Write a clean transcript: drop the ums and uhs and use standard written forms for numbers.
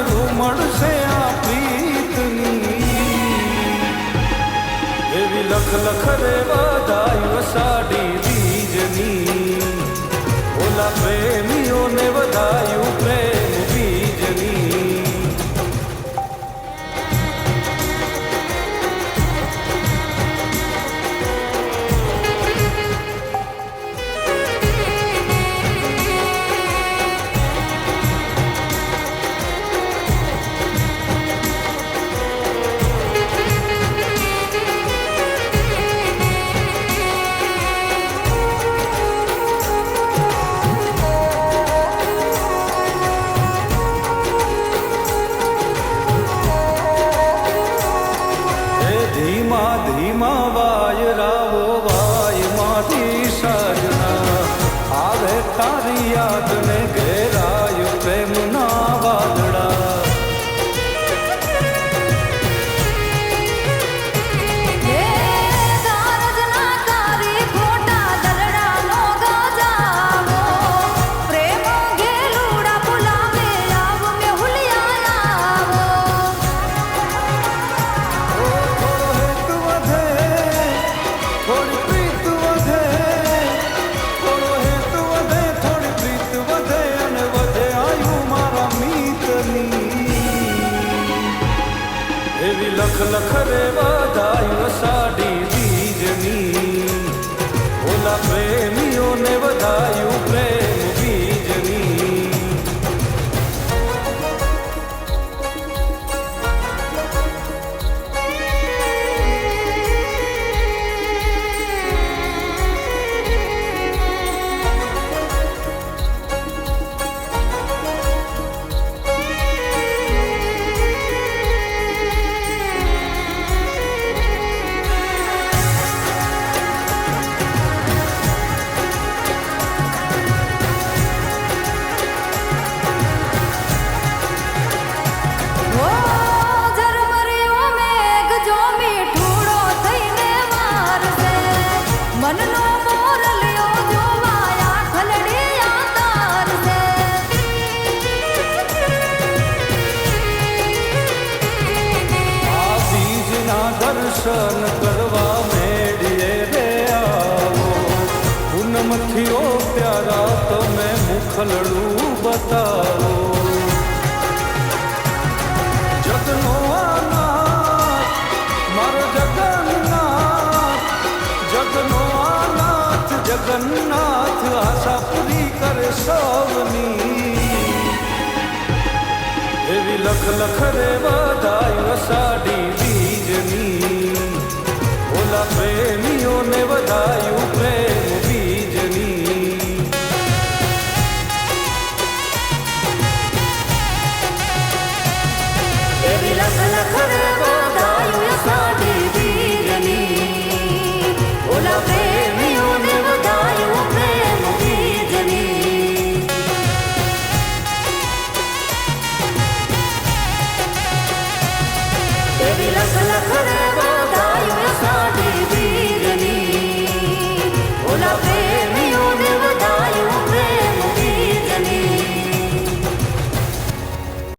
અજરું મળશે આ પ્રીતની. એવી લખ લખ રે વધાયું સાડી બીજની. ઓલા પ્રેમીઓને વધાયું પ્રેમ બીજની. ધીમા ધીમા વાય રાવો વાય મારી સજના. આવે તારી યાદ ને ઘેરાય પ્રેમના વાદળા. એવી લખ લખ રે વધાયું સાડી બીજની. ઓલા પ્રેમીઓને વધાયું પ્રેમ બીજની. દર્શન કરવા મેળીએ રે આવો. પૂનમથી ઓ પ્યારા તમે મુખલડું બતાવો. જગનો આનાથ મારો જગન્નાથ. જગનો આનાથ જગન્નાથ આશા પૂરી કરે સૌની. એવી લખ લખ રે વધાયું સાડી બીજની. ઓલા પ્રેમીઓને વધાયું પ્રેમ બીજની. એવી લખ લખ રે